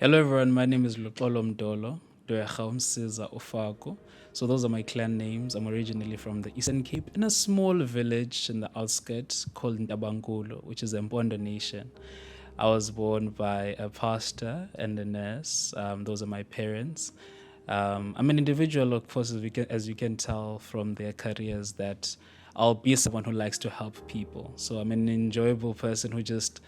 Hello everyone, my name is Luxolo Mdolo, Siza Ofako. So those are my clan names. I'm originally from the Eastern Cape in a small village in the outskirts called Ndabangulo, which is a Mpondo nation. I was born by a pastor and a nurse. Those are my parents. I'm an individual, of course, as you can tell from their careers, that I'll be someone who likes to help people. So I'm an enjoyable person who just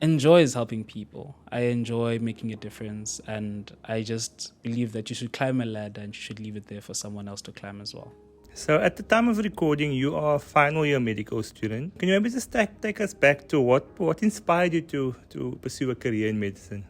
enjoys helping people. I enjoy making a difference, and I just believe that you should climb a ladder and you should leave it there for someone else to climb as well. So, at the time of recording, you are a final year medical student. Can you maybe just take us back to what inspired you to pursue a career in medicine?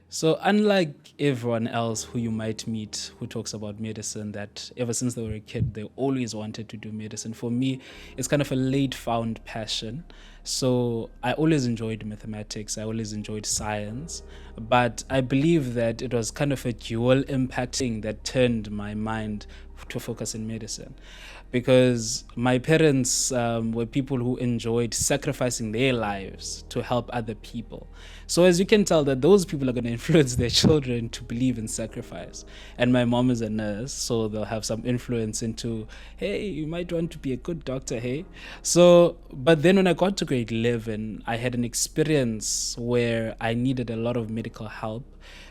So, unlike everyone else who you might meet who talks about medicine, that ever since they were a kid, they always wanted to do medicine, for me, it's kind of a late found passion. So, I always enjoyed mathematics, I always enjoyed science, but I believe that it was kind of a dual impact thing that turned my mind to focus in medicine, because my parents were people who enjoyed sacrificing their lives to help other people. So as you can tell, that those people are going to influence their children to believe in sacrifice. And my mom is a nurse, so they'll have some influence into, hey, you might want to be a good doctor, hey. So but then when I got to grade 11, I had an experience where I needed a lot of medical help.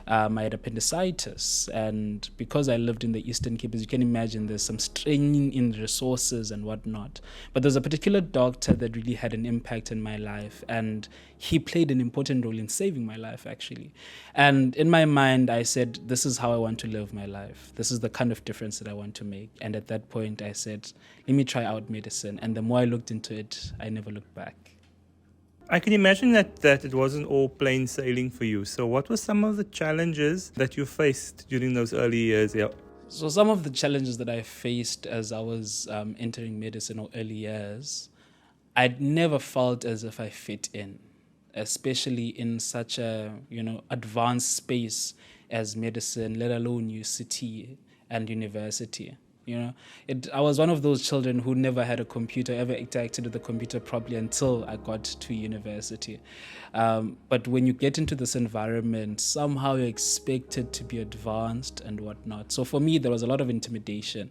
I had appendicitis, and because I lived in the Eastern Cape, as you can imagine, there's some straining in resources and whatnot. But there's a particular doctor that really had an impact in my life, and he played an important role in saving my life, actually. And in my mind, I said, this is how I want to live my life. This is the kind of difference that I want to make. And at that point, I said, let me try out medicine. And the more I looked into it, I never looked back. I can imagine that it wasn't all plain sailing for you. So, what were some of the challenges that you faced during those early years? Yeah. So some of the challenges that I faced as I was entering medicine or early years, I'd never felt as if I fit in, especially in such a advanced space as medicine, let alone UCT and university. I was one of those children who never had a computer, ever interacted with the computer properly until I got to university. But when you get into this environment, somehow you're expected to be advanced and whatnot. So for me, there was a lot of intimidation,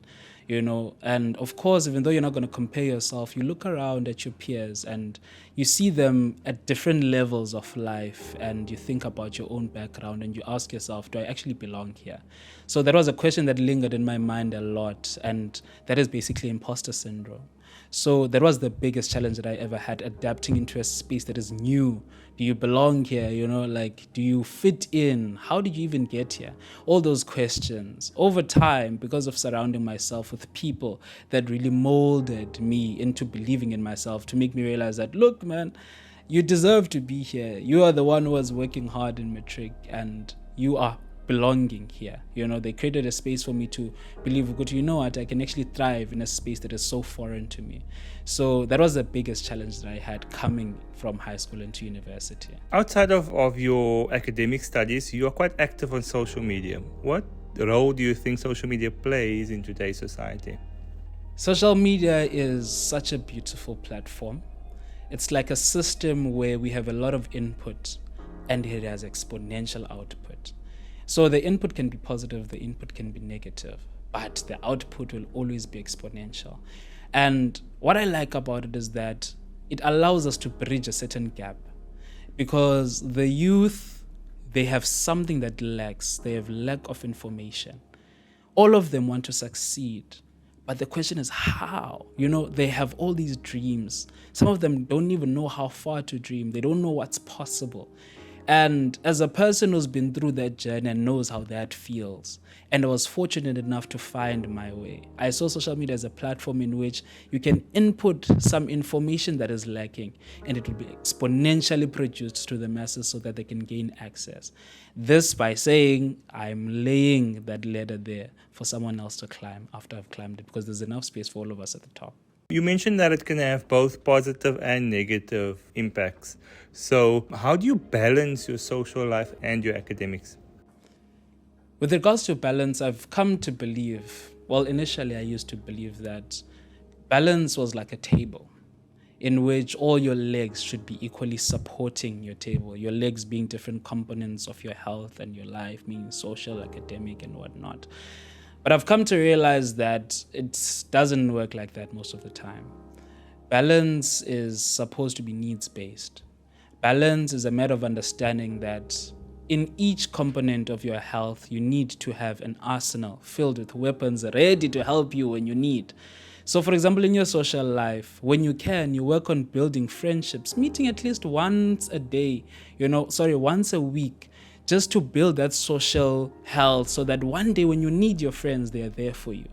and of course, even though you're not going to compare yourself, you look around at your peers and you see them at different levels of life, and you think about your own background and you ask yourself, do I actually belong here? So that was a question that lingered in my mind a lot, and that is basically imposter syndrome. So that was the biggest challenge that I ever had, adapting into a space that is new. Do you belong here? Do you fit in? How did you even get here? All those questions. Over time, because of surrounding myself with people that really molded me into believing in myself, to make me realize that, look, man, you deserve to be here. You are the one who was working hard in matric, and you are belonging here. They created a space for me to believe, good, I can actually thrive in a space that is so foreign to me. So that was the biggest challenge that I had coming from high school into university. Outside of your academic studies, you are quite active on social media. What role do you think social media plays in today's society? Social media is such a beautiful platform. It's like a system where we have a lot of input and it has exponential output. So the input can be positive, the input can be negative, but the output will always be exponential. And what I like about it is that it allows us to bridge a certain gap, because the youth, they have something that lacks. They have lack of information. All of them want to succeed, but the question is how? They have all these dreams. Some of them don't even know how far to dream. They don't know what's possible. And as a person who's been through that journey and knows how that feels, and I was fortunate enough to find my way, I saw social media as a platform in which you can input some information that is lacking, and it will be exponentially produced to the masses so that they can gain access. This by saying, I'm laying that ladder there for someone else to climb after I've climbed it, because there's enough space for all of us at the top. You mentioned that it can have both positive and negative impacts. So, how do you balance your social life and your academics? With regards to balance, I've come to believe, initially I used to believe that balance was like a table. in which all your legs should be equally supporting your table, your legs being different components of your health and your life, meaning social, academic, and whatnot. But I've come to realize that it doesn't work like that most of the time. Balance is supposed to be needs-based. Balance is a matter of understanding that in each component of your health, you need to have an arsenal filled with weapons ready to help you when you need. So, for example, in your social life, when you can, you work on building friendships, meeting at least once a day, once a week, just to build that social health so that one day when you need your friends, they are there for you.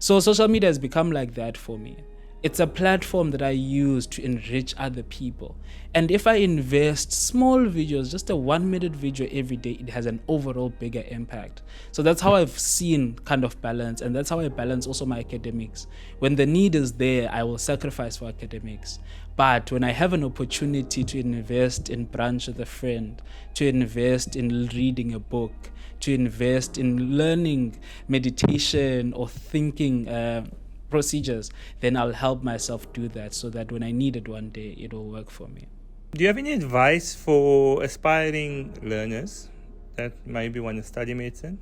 So, social media has become like that for me. It's a platform that I use to enrich other people. And if I invest small videos, just a 1-minute video every day, it has an overall bigger impact. So that's how I've seen kind of balance. And that's how I balance also my academics. When the need is there, I will sacrifice for academics. But when I have an opportunity to invest in brunch with a friend, to invest in reading a book, to invest in learning meditation or thinking procedures, then I'll help myself do that so that when I need it one day, it will work for me. Do you have any advice for aspiring learners that maybe want to study medicine?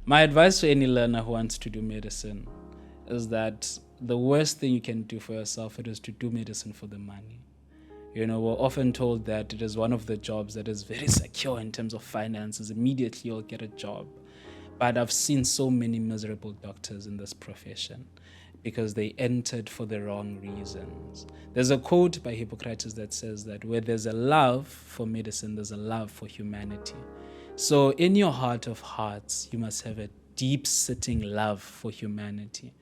My advice to any learner who wants to do medicine is that the worst thing you can do for yourself is to do medicine for the money. We're often told that it is one of the jobs that is very secure in terms of finances. Immediately you'll get a job. But I've seen so many miserable doctors in this profession because they entered for the wrong reasons. There's a quote by Hippocrates that says that where there's a love for medicine, there's a love for humanity. So in your heart of hearts, you must have a deep-sitting love for humanity.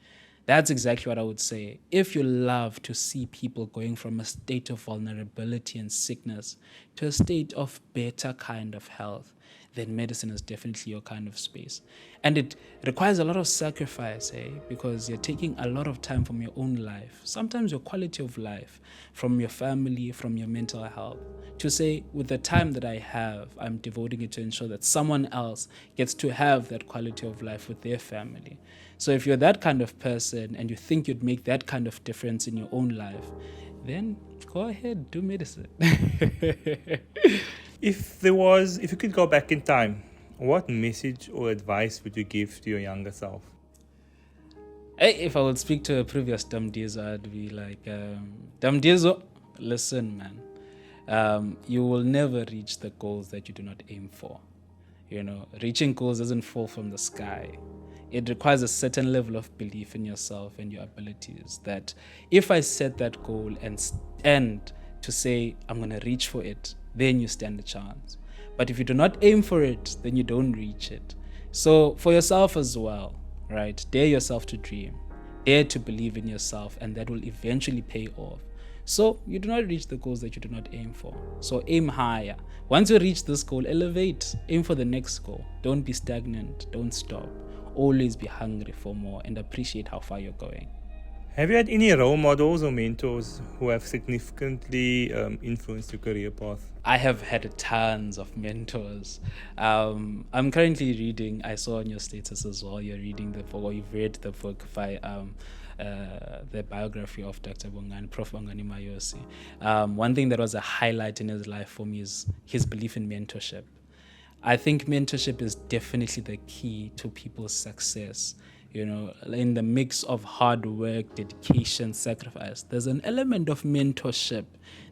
That's exactly what I would say. If you love to see people going from a state of vulnerability and sickness to a state of better kind of health, then medicine is definitely your kind of space. And it requires a lot of sacrifice, because you're taking a lot of time from your own life, sometimes your quality of life, from your family, from your mental health, to say, with the time that I have, I'm devoting it to ensure that someone else gets to have that quality of life with their family. So if you're that kind of person and you think you'd make that kind of difference in your own life, then go ahead, do medicine. If you could go back in time, what message or advice would you give to your younger self? If I would speak to a previous Mdizo, I'd be like, Mdizo, listen, man. You will never reach the goals that you do not aim for. Reaching goals doesn't fall from the sky. It requires a certain level of belief in yourself and your abilities, that if I set that goal and stand to say, I'm going to reach for it, then you stand a chance. But if you do not aim for it, then you don't reach it. So for yourself as well, right? Dare yourself to dream. Dare to believe in yourself, and that will eventually pay off. So you do not reach the goals that you do not aim for. So aim higher. Once you reach this goal, elevate. Aim for the next goal. Don't be stagnant. Don't stop. Always be hungry for more and appreciate how far you're going. Have you had any role models or mentors who have significantly influenced your career path? I have had tons of mentors. I'm currently reading, I saw on your status as well, you're reading the book, or you've read the book by the biography of Dr. Bongani, Prof. Bongani Mayosi. One thing that was a highlight in his life for me is his belief in mentorship. I think mentorship is definitely the key to people's success. In the mix of hard work, dedication, sacrifice, there's an element of mentorship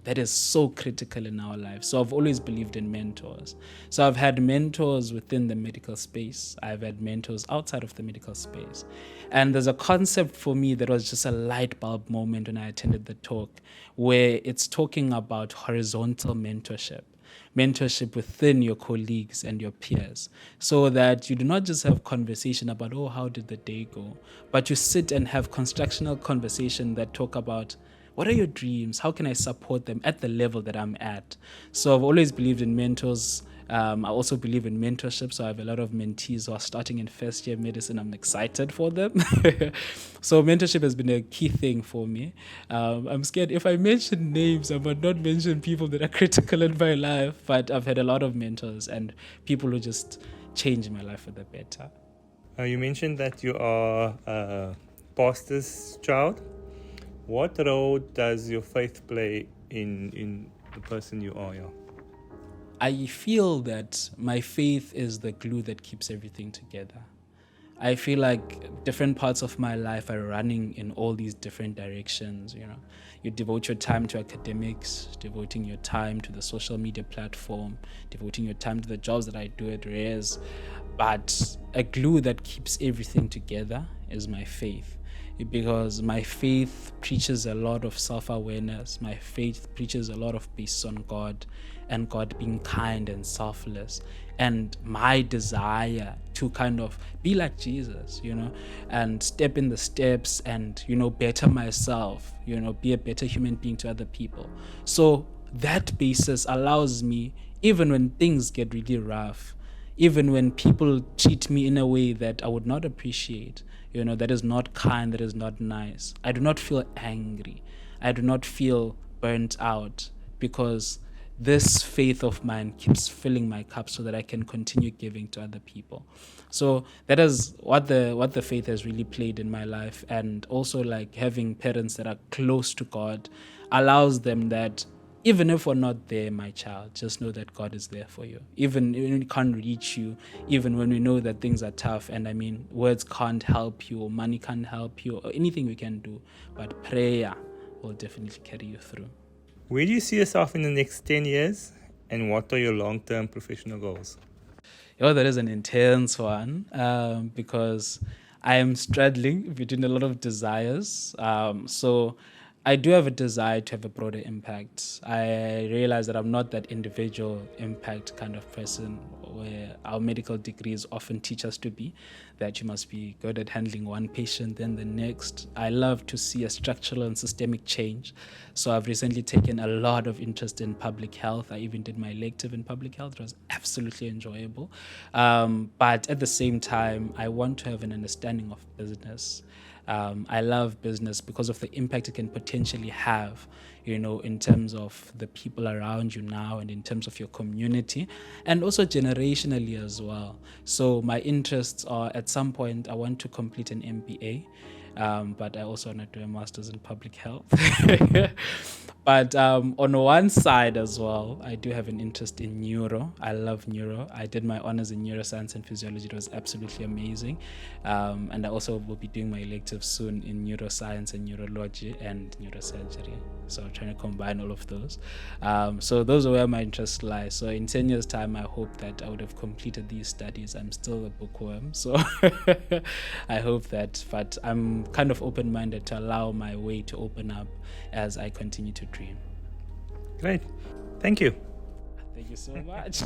that is so critical in our lives. So I've always believed in mentors. So I've had mentors within the medical space. I've had mentors outside of the medical space. And there's a concept for me that was just a light bulb moment when I attended the talk, where it's talking about horizontal mentorship within your colleagues and your peers, so that you do not just have conversation about, how did the day go, but you sit and have constructional conversation that talk about, what are your dreams? How can I support them at the level that I'm at? So I've always believed in mentors. I also believe in mentorship. So I have a lot of mentees who are starting in first year medicine. I'm excited for them. So mentorship has been a key thing for me. I'm scared if I mention names, I might not mention people that are critical in my life, but I've had a lot of mentors and people who just change my life for the better. You mentioned that you are a pastor's child. What role does your faith play in the person you are? Yeah? I feel that my faith is the glue that keeps everything together. I feel like different parts of my life are running in all these different directions. You devote your time to academics, devoting your time to the social media platform, devoting your time to the jobs that I do at Reyes. But a glue that keeps everything together is my faith. Because my faith preaches a lot of self-awareness. My faith preaches a lot of peace on God and God being kind and selfless. And my desire to kind of be like Jesus, and step in the steps and, better myself, be a better human being to other people. So that basis allows me, even when things get really rough, even when people treat me in a way that I would not appreciate, that is not kind, that is not nice, I do not feel angry. I do not feel burnt out, because this faith of mine keeps filling my cup so that I can continue giving to other people. So that is what the faith has really played in my life. And also, like, having parents that are close to God allows them that even if we're not there, my child, just know that God is there for you. Even when we can't reach you, even when we know that things are tough, and I mean, words can't help you, or money can't help you, or anything we can do, but prayer will definitely carry you through. Where do you see yourself in the next 10 years, and what are your long-term professional goals? That is an intense one, because I am straddling between a lot of desires. So I do have a desire to have a broader impact. I realize that I'm not that individual impact kind of person where our medical degrees often teach us to be, that you must be good at handling one patient, then the next. I love to see a structural and systemic change. So I've recently taken a lot of interest in public health. I even did my elective in public health. It was absolutely enjoyable. But at the same time, I want to have an understanding of business. I love business because of the impact it can potentially have, in terms of the people around you now and in terms of your community, and also generationally as well. So my interests are, at some point, I want to complete an MBA. But I also want to do a master's in public health. But on one side as well, I do have an interest in neuro. I love neuro. I did my honors in neuroscience and physiology. It was absolutely amazing. And I also will be doing my elective soon in neuroscience and neurology and neurosurgery. So I'm trying to combine all of those. So those are where my interests lie. So in 10 years' time, I hope that I would have completed these studies. I'm still a bookworm, so I hope that. But I'm kind of open-minded to allow my way to open up as I continue to dream. Great. Thank you. Thank you so much.